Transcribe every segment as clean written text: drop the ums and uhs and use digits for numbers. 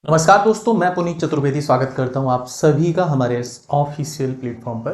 नमस्कार दोस्तों, मैं पुनीत चतुर्वेदी स्वागत करता हूं आप सभी का हमारे इस ऑफिशियल प्लेटफॉर्म पर।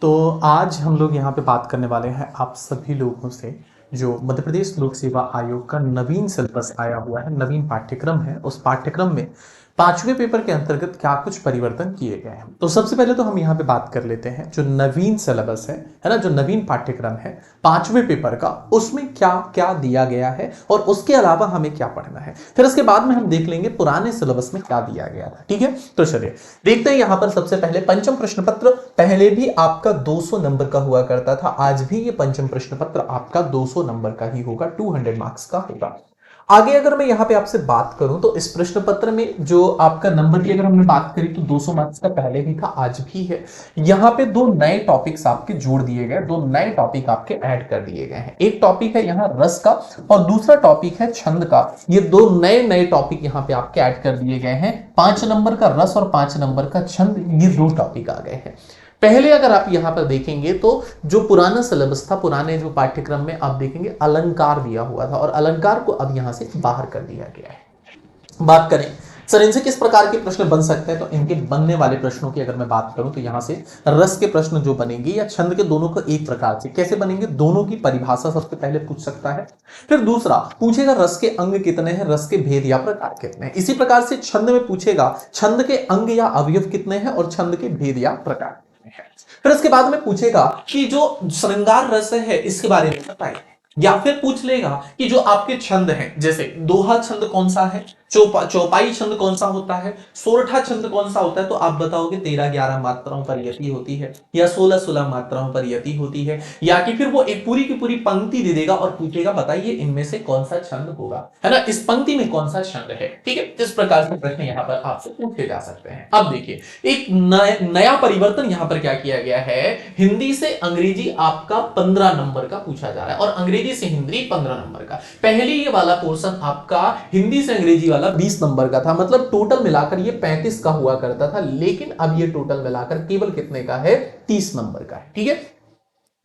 तो आज हम लोग यहां पे बात करने वाले हैं आप सभी लोगों से, जो मध्य प्रदेश लोक सेवा आयोग का नवीन सिलेबस आया हुआ है, नवीन पाठ्यक्रम है। उस पाठ्यक्रम में पांचवें पेपर के अंतर्गत क्या कुछ परिवर्तन किए गए हैं। तो सबसे पहले तो हम यहाँ पे बात कर लेते हैं जो नवीन सिलेबस है ना, जो नवीन पाठ्यक्रम है पांचवें पेपर का, उसमें क्या क्या दिया गया है और उसके अलावा हमें क्या पढ़ना है। फिर इसके बाद में हम देख लेंगे पुराने सिलेबस में क्या दिया गया था। ठीक है, तो चलिए देखते हैं। यहां पर सबसे पहले पंचम प्रश्न पत्र पहले भी आपका 200 नंबर का हुआ करता था, आज भी ये पंचम प्रश्न पत्र आपका 200 नंबर का ही होगा, 200 मार्क्स का होगा। आगे अगर मैं यहां पे आपसे बात करूं तो इस प्रश्न पत्र में जो आपका नंबर की अगर हमने बात करी तो 200 मार्क्स का पहले भी था, आज भी है। यहां पे दो नए टॉपिक्स आपके जोड़ दिए गए, दो नए टॉपिक आपके ऐड कर दिए गए हैं। एक टॉपिक है यहां रस का और दूसरा टॉपिक है छंद का। ये दो नए नए टॉपिक यहां पे आपके ऐड कर दिए गए हैं। 5 नंबर का रस और 5 नंबर का छंद, ये दो टॉपिक आ गए हैं। पहले अगर आप यहां पर देखेंगे तो जो पुराना सिलेबस था, पुराने जो पाठ्यक्रम में आप देखेंगे अलंकार दिया हुआ था और अलंकार को अब यहां से बाहर कर दिया गया है। बात करें सर इनसे किस प्रकार के प्रश्न बन सकते हैं, तो इनके बनने वाले प्रश्नों की अगर मैं बात करूं तो यहां से रस के प्रश्न जो बनेंगे या छंद के, दोनों को एक प्रकार से कैसे बनेंगे, दोनों की परिभाषा सबसे पहले पूछ सकता है। फिर दूसरा पूछेगा रस के अंग कितने हैं, रस के भेद या प्रकार कितने हैं। इसी प्रकार से छंद में पूछेगा छंद के अंग या अवयव कितने हैं और छंद के भेद या प्रकार। फिर इसके बाद में पूछेगा कि जो श्रृंगार रस है इसके बारे में बताइए, या फिर पूछ लेगा कि जो आपके छंद हैं, जैसे दोहा छंद कौन सा है, चौपाई छंद कौन सा होता है, सोरठा छंद कौन सा होता है, तो आप बताओगे 13-11 मात्राओं पर यति होती है या 16-16 मात्राओं पर यति होती है, या कि फिर वो एक पूरी की पूरी पंक्ति दे देगा और पूछेगा बताइए इनमें से कौन सा छंद होगा, है ना, इस पंक्ति में कौन सा छंद है। ठीक है, इस प्रकार के प्रश्न यहाँ पर आपसे पूछे जा सकते हैं। अब देखिए एक नया परिवर्तन यहाँ पर क्या किया गया है, हिंदी से अंग्रेजी आपका 15 नंबर का पूछा जा रहा है और अंग्रेजी से हिंदी 15 नंबर का। पहले ये वाला पोर्शन आपका हिंदी से अंग्रेजी वाला 20 नंबर का था, मतलब टोटल मिलाकर ये 35 का हुआ करता था, लेकिन अब ये टोटल मिलाकर केवल कितने का है, 30 नंबर का है। ठीक है,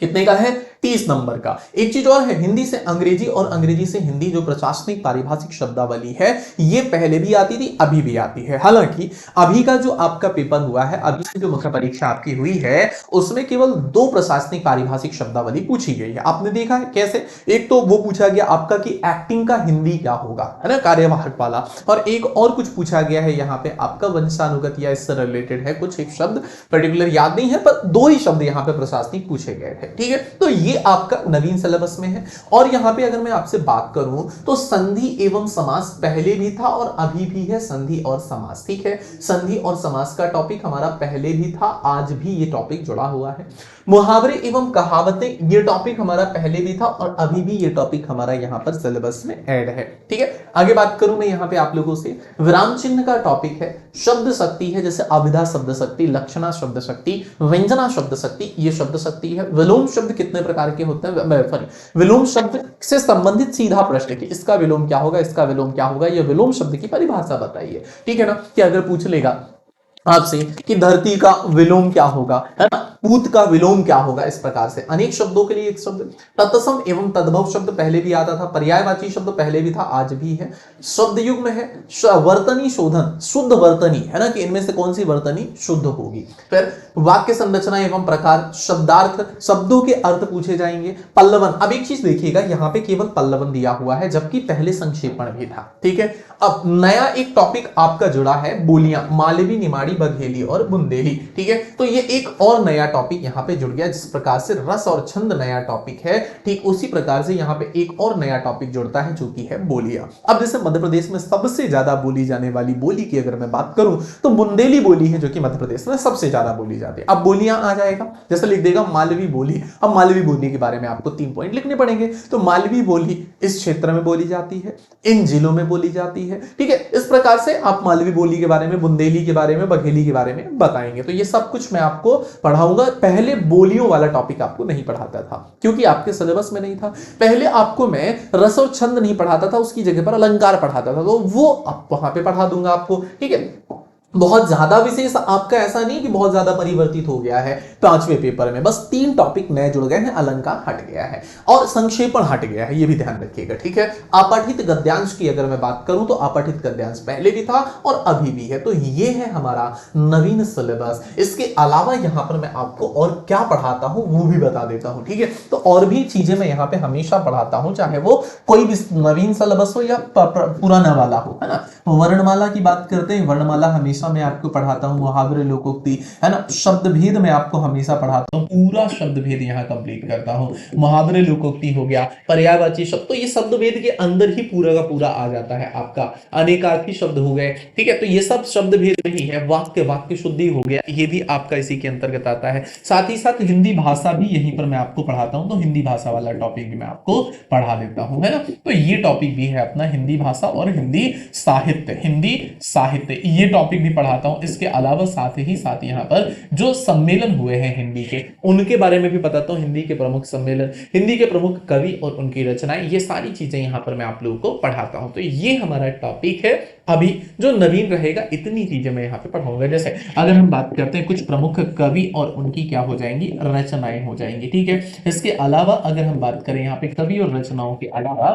कितने का है, 30 नंबर का। एक चीज और है, हिंदी से अंग्रेजी और अंग्रेजी से हिंदी जो प्रशासनिक पारिभाषिक शब्दावली है ये पहले भी आती थी, अभी भी आती है। हालांकि अभी का जो आपका पेपर हुआ है, अभी की जो मुख्य परीक्षा आपकी हुई है, उसमें केवल 2 प्रशासनिक पारिभाषिक शब्दावली पूछी गई है। आपने देखा है कैसे, एक तो वो पूछा गया आपका कि एक्टिंग का हिंदी क्या होगा, है ना, कार्यवाहक वाला, और एक और कुछ पूछा गया है यहाँ पे आपका वंशानुगत या इससे रिलेटेड है, कुछ एक शब्द पर्टिकुलर याद नहीं है, पर 2 ही शब्द यहाँ पे प्रशासनिक पूछे गए थे। ठीक है, तो ये आपका नवीन सिलेबस में है। और यहां पे अगर मैं आपसे बात करूं तो संधि एवं समास पहले भी था और अभी भी है, संधि और समास। ठीक है, संधि और समास का टॉपिक हमारा पहले भी था, आज भी ये टॉपिक जुड़ा हुआ है। मुहावरे एवं कहावतें ये टॉपिक हमारा पहले भी था और अभी भी ये टॉपिक हमारा यहां पर सिलेबस में ऐड है। ठीक है, आगे बात करूं मैं यहां पे आप लोगों से, विराम चिन्ह का टॉपिक है, शब्द शक्ति है, जैसे अभिधा शब्द शक्ति, लक्षणा शब्द शक्ति, व्यंजना शब्द शक्ति, ये शब्द शक्ति है। विलोम शब्द कितने प्रकार के होते हैं, सॉरी, विलोम शब्द से संबंधित सीधा प्रश्न कि इसका विलोम क्या होगा, इसका विलोम क्या होगा, ये विलोम शब्द की परिभाषा बताइए। ठीक है ना, कि अगर पूछ लेगा आपसे कि धरती का विलोम क्या होगा, है ना, पूत का विलोम क्या होगा, इस प्रकार से अनेक शब्दों के लिए एक शब्द। तत्सम एवं तद्भव शब्द पहले भी आता था, पर्यायवाची शब्द पहले भी था, आज भी है। शब्द युग में है वर्तनी शोधन, शुद्ध वर्तनी, है ना, कि इनमें से कौन सी वर्तनी शुद्ध होगी। फिर वाक्य संरचना एवं प्रकार, शब्दार्थ, शब्दों के अर्थ पूछे जाएंगे। पल्लवन, अब एक चीज देखिएगा यहाँ पे केवल पल्लवन दिया हुआ है, जबकि पहले संक्षेपण भी था। ठीक है, अब नया एक टॉपिक आपका जुड़ा है, बोलियां, मालवी, निमाड़ी, बघेली और बुंदेली। ठीक है, तो ये एक और नया टॉपिक यहां पे जुड़ गया। जिस प्रकार से रस और छंद नया टॉपिक है, ठीक उसी प्रकार से यहां पे एक और नया टॉपिक जुड़ता है जो कि है बोलियां। अब जैसे मध्य प्रदेश में सबसे ज्यादा बोली जाने वाली बोली की अगर मैं बात करूं तो बुंदेली बोली है, जो कि मध्य प्रदेश में सबसे ज्यादा बोली जाती है। अब बोलियां आ जाएगा, जैसे लिख देगा मालवी बोली। अब मालवी बोली के बारे में आपको 3 पॉइंट लिखने पड़ेंगे। तो मालवी बोली इस क्षेत्र में बोली जाती है, इन जिलों में बोली जाती है। ठीक है, इस प्रकार से आप मालवी बोली के बारे में, बुंदेली के बारे में, बघेली के बारे में बताएंगे। तो ये सब कुछ मैं आपको पढ़ाऊंगा। पहले बोलियों वाला टॉपिक आपको नहीं पढ़ाता था क्योंकि आपके सिलेबस में नहीं था। पहले आपको मैं रस और छंद नहीं पढ़ाता था, उसकी जगह पर अलंकार पढ़ाता था, तो वो अब वहां पे पढ़ा दूंगा आपको। ठीक है, बहुत ज्यादा विशेष आपका ऐसा नहीं कि बहुत ज्यादा परिवर्तित हो गया है पांचवें पेपर में, बस 3 टॉपिक नए जुड़ गए हैं, अलंकार हट गया है और संक्षेपण हट गया है, ये भी ध्यान रखिएगा, ठीक है। अपठित गद्यांश की अगर मैं बात करूं तो अपठित गद्यांश पहले भी था और अभी भी है, तो ये है हमारा नवीन सिलेबस। इसके अलावा यहां पर मैं आपको और क्या पढ़ाता हूं वो भी बता देता हूं, ठीक है। तो और भी चीजें मैं यहां पे हमेशा पढ़ाता हूं, चाहे वो कोई भी नवीन सिलेबस हो या पुराना वाला हो, है ना। वर्णमाला की बात करते हैं, वर्णमाला हमेशा मैं आपको पढ़ाता हूं, मुहावरे लोकोक्ति, है ना। शब्द भेद मैं आपको हमेशा पढ़ाता हूं, पूरा शब्द भेद यहां कंप्लीट करता हूं। मुहावरे लोकोक्ति हो गया, पर्यायवाची शब्द, तो ये शब्द भेद के अंदर ही पूरा का पूरा आ जाता है आपका। अनेकार्थी शब्द हो गए, ठीक है, तो ये सब शब्द भेद में ही है। वाक्य, वाक्य शुद्धि हो गया, ये भी आपका इसी के अंतर्गत आता है। साथ ही साथ हिंदी भाषा भी यहीं पर मैं आपको पढ़ाता हूं, तो हिंदी भाषा वाला टॉपिक भी मैं आपको पढ़ा देता हूं, है ना। तो ये टॉपिक भी है अपना हिंदी भाषा और हिंदी साहित्य, हिंदी साहित्य, ये टॉपिक भी पढ़ाता हूं। इसके अलावा साथ ही साथ यहाँ पर जो सम्मेलन हुए हैं हिंदी के, उनके बारे में भी बताता हूं। हिंदी के प्रमुख सम्मेलन, हिंदी के प्रमुख कवि और उनकी रचनाएं, ये सारी चीजें यहाँ पर मैं आप लोगों को पढ़ाता हूं। तो ये हमारा टॉपिक है अभी जो नवीन रहेगा, इतनी चीजें मैं यहाँ पे पढ़ाऊंगा। जैसे अगर हम बात करते हैं कुछ प्रमुख कवि और उनकी क्या हो जाएंगी, रचनाएं हो जाएंगी, ठीक है। इसके अलावा अगर हम बात करें यहाँ पे कवि और रचनाओं के अलावा,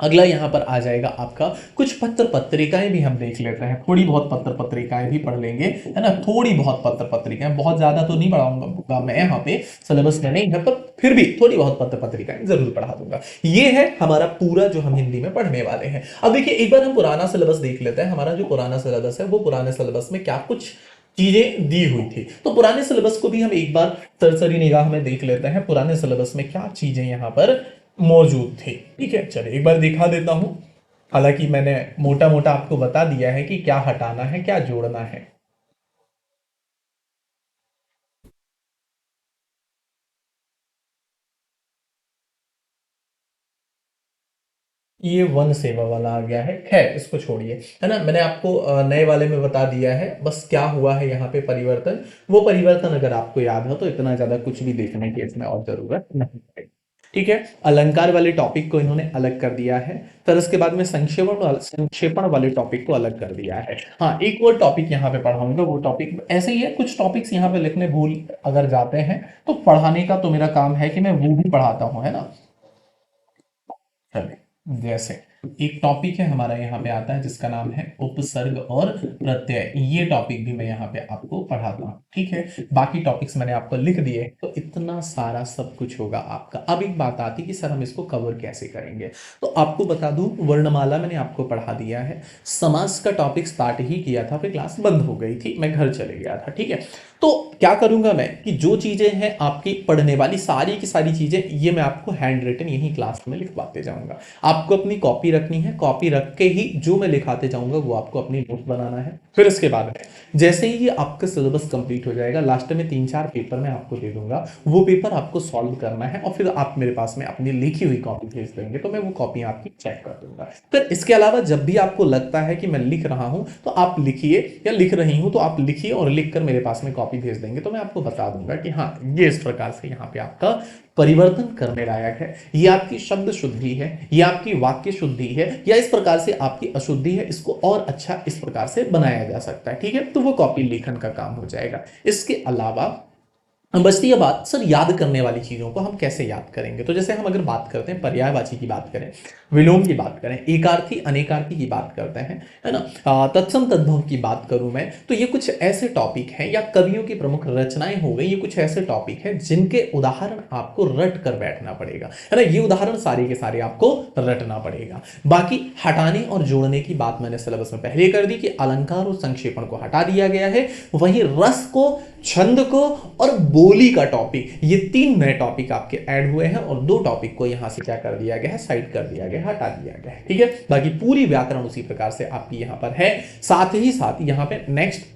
अगला यहां पर आ जाएगा आपका कुछ पत्र पत्रिकाएं भी हम देख लेते हैं। थोड़ी बहुत पत्र पत्रिकाएं भी पढ़ लेंगे, है ना। थोड़ी बहुत पत्र पत्रिकाएं, बहुत ज्यादा तो नहीं पढ़ाऊंगा मैं यहाँ पे, सिलेबस में नहीं है, पर फिर भी थोड़ी बहुत पत्र पत्रिकाएं जरूर पढ़ा दूंगा। ये है हमारा पूरा जो हम हिंदी में पढ़ने वाले हैं। अब देखिए एक बार हम पुराना सिलेबस देख लेते हैं। हमारा जो पुराना सिलेबस है वो पुराने सिलेबस में क्या कुछ चीजें दी हुई थी, तो पुराने सिलेबस को भी हम एक बार सरसरी निगाह में देख लेते हैं। पुराने सिलेबस में क्या चीजें यहाँ पर मौजूद थी, ठीक है। चलिए एक बार दिखा देता हूं। हालांकि मैंने मोटा मोटा आपको बता दिया है कि क्या हटाना है, क्या जोड़ना है। ये वन सेवा वाला आ गया है, खैर इसको छोड़िए, है ना। मैंने आपको नए वाले में बता दिया है, बस क्या हुआ है यहाँ पे परिवर्तन, वो परिवर्तन अगर आपको याद हो तो इतना ज्यादा कुछ भी देखने की इसमें और जरूरत नहीं है, ठीक है। अलंकार वाले टॉपिक को इन्होंने अलग कर दिया है, फिर उसके बाद में संक्षेपण वाले टॉपिक को अलग कर दिया है। हाँ, एक और टॉपिक यहाँ पे पढ़ाऊंगा, वो टॉपिक ऐसे ही है। कुछ टॉपिक्स यहाँ पे लिखने भूल अगर जाते हैं तो पढ़ाने का तो मेरा काम है कि मैं वो भी पढ़ाता हूँ, है ना। चलिए, जैसे एक टॉपिक है हमारा यहाँ पे आता है जिसका नाम है उपसर्ग और प्रत्यय, ये टॉपिक भी मैं यहाँ पे आपको पढ़ाता हूँ, ठीक है। बाकी टॉपिक्स मैंने आपको लिख दिए, तो इतना सारा सब कुछ होगा आपका। अब एक बात आती है कि सर हम इसको कवर कैसे करेंगे, तो आपको बता दूं, वर्णमाला मैंने आपको पढ़ा दिया है। समास का टॉपिक स्टार्ट ही किया था, फिर क्लास बंद हो गई थी, मैं घर चले गया था, ठीक है। तो क्या करूंगा मैं कि जो चीजें हैं आपकी पढ़ने वाली सारी की सारी चीजें, ये मैं आपको हैंड रिटन यही क्लास में लिखवाते जाऊंगा। आपको अपनी कॉपी रखनी है, कॉपी रख के ही जो मैं लिखाते जाऊंगा वो आपको अपनी नोट बनाना है। फिर इसके बाद में जैसे ही ये आपका सिलेबस कंप्लीट हो जाएगा, लास्ट में 3-4 पेपर मैं आपको दे दूंगा, वो पेपर आपको सॉल्व करना है और फिर आप मेरे पास में अपनी लिखी हुई कॉपी भेज देंगे, तो मैं वो कॉपी आपकी चेक कर दूंगा। फिर इसके अलावा जब भी आपको लगता है कि मैं लिख रहा हूं तो आप लिखिए, या लिख रही हूं तो आप लिखिए और लिख कर मेरे पास में कॉपी भेज देंगे, तो मैं आपको बता दूंगा कि हाँ ये इस प्रकार से यहाँ पे आपका परिवर्तन करने लायक है, ये आपकी शब्द शुद्धि है, ये आपकी वाक्य शुद्धि है, या इस प्रकार से आपकी अशुद्धि है, इसको और अच्छा इस प्रकार से बनाया जा सकता है, ठीक है। तो वो कॉपी लेखन का काम हो जाएगा। इसके अलावा बचती है बात, सर याद करने वाली चीजों को हम कैसे याद करेंगे। तो जैसे हम अगर बात करते हैं पर्यायवाची की बात करें, विलोम की बात करें, एकार्थी अनेकार्थी की बात करते हैं, है ना, तत्सम तद्भव की बात करूं मैं, तो ये कुछ ऐसे टॉपिक हैं, या कवियों की प्रमुख रचनाएं हो गई, ये कुछ ऐसे टॉपिक हैं जिनके उदाहरण आपको रट कर बैठना पड़ेगा, है ना। ये उदाहरण सारे के सारे आपको रटना पड़ेगा। बाकी हटाने और जोड़ने की बात मैंने सिलेबस में पहले कर दी कि अलंकार और संक्षेपण को हटा दिया गया है, वहीं रस को, छंद को और बोली का टॉपिक, ये 3 नए टॉपिक आपके ऐड हुए हैं, और 2 टॉपिक को यहां से क्या कर दिया गया है, साइड कर दिया गया है, हटा दिया गया है, ठीक है। बाकी पूरी व्याकरण उसी प्रकार से आपकी यहां पर है। साथ ही साथ यहां पे नेक्स्ट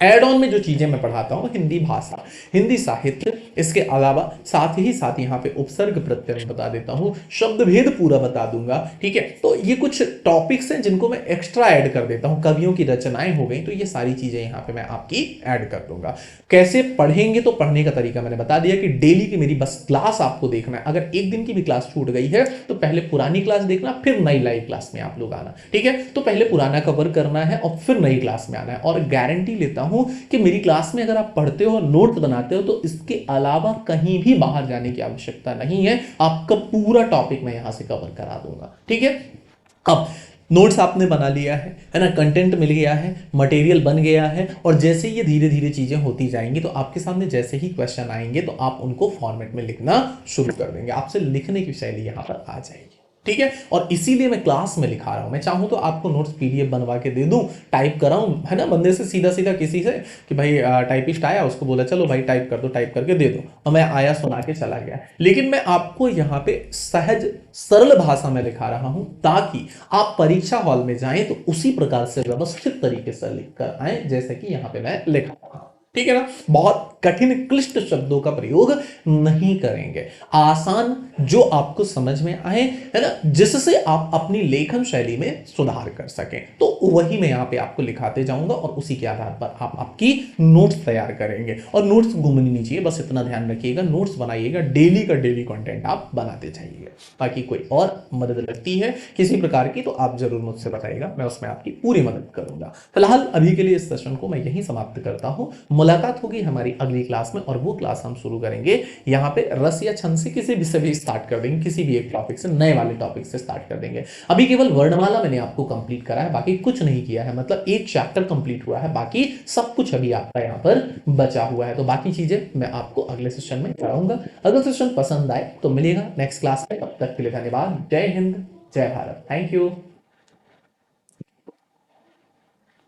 एड ऑन में जो चीजें मैं पढ़ाता हूँ, हिंदी भाषा, हिंदी साहित्य, इसके अलावा साथ यहाँ पे उपसर्ग प्रत्यय में बता देता हूँ, शब्द भेद पूरा बता दूंगा। ठीक है, तो ये कुछ टॉपिक्स हैं जिनको मैं एक्स्ट्रा ऐड कर देता हूँ। कवियों की रचनाएं हो गई, तो ये सारी चीजें यहाँ पे मैं आपकी ऐड कर दूंगा। कैसे पढ़ेंगे, तो पढ़ने का तरीका मैंने बता दिया कि डेली की मेरी बस क्लास आपको देखना है। अगर एक दिन की भी क्लास छूट गई है तो पहले पुरानी क्लास देखना, फिर नई लाइव क्लास में आप लोग आना। ठीक है, तो पहले पुराना कवर करना है और फिर नई क्लास में आना है। और गारंटी लेता हूं कि मेरी क्लास में अगर आप पढ़ते हो, नोट्स बनाते हो, तो इसके अलावा कहीं भी बाहर जाने की आवश्यकता नहीं है। आपका पूरा टॉपिक मैं यहां से कवर करा दूंगा। ठीक है, अब नोट्स आपने बना लिया है ना, कंटेंट मिल गया है, मटेरियल बन गया है, और जैसे ये धीरे धीरे चीजें होती जाएंगी तो आपके सामने जैसे ही क्वेश्चन आएंगे तो आप उनको फॉर्मेट में लिखना शुरू कर देंगे। आपसे लिखने की शैली यहां पर आ जाएगी। ठीक है, और इसीलिए मैं क्लास में लिखा रहा हूं। मैं चाहूं तो आपको नोट्स पीडीएफ बनवा के दे दूं, टाइप कराऊं, है ना, बंदे से सीधा सीधा किसी से कि भाई टाइपिस्ट आया, उसको बोला चलो भाई टाइप कर दो, टाइप करके दे दो, और मैं आया सुना के चला गया। लेकिन मैं आपको यहाँ पे सहज सरल भाषा में लिखा रहा हूं ताकि आप परीक्षा हॉल में जाएं तो उसी प्रकार से व्यवस्थित तरीके से लिख कर आए जैसे कि यहाँ पे मैं लिख रहा हूं। ठीक है ना, बहुत कठिन क्लिष्ट शब्दों का प्रयोग नहीं करेंगे, आसान जो आपको समझ में आए, है ना, जिससे आप अपनी लेखन शैली में सुधार कर सकें, तो वही मैं यहाँ पे आपको लिखाते जाऊंगा और उसी के आधार पर आप आपकी नोट्स तैयार करेंगे। और नोट्स घूमनी नहीं चाहिए, बस इतना ध्यान रखिएगा, नोट्स बनाइएगा, डेली का डेली कंटेंट आप बनाते जाइए। बाकी कोई और मदद लगती है किसी प्रकार की तो आप जरूर मुझसे बताइएगा, मैं उसमें आपकी पूरी मदद करूंगा। फिलहाल अभी के लिए इस सेशन को मैं यहीं समाप्त करता हूं। मुलाकात होगी हमारी अगली क्लास में, और वो क्लास हम शुरू करेंगे यहाँ पे रस या छंद से, किसी भी से भी स्टार्ट कर देंगे, किसी भी एक टॉपिक से, नए वाले टॉपिक से स्टार्ट कर देंगे। अभी केवल वर्णमाला मैंने आपको कंप्लीट करा है, बाकी कुछ नहीं किया है, मतलब एक चैप्टर कंप्लीट हुआ है, बाकी सब कुछ अभी आपका यहाँ पर बचा हुआ है। तो बाकी चीजें मैं आपको अगले सेशन में कराऊंगा। अगर सेशन पसंद आए तो मिलेगा नेक्स्ट क्लास में। तब तक के लिए धन्यवाद। जय हिंद, जय भारत, थैंक यू।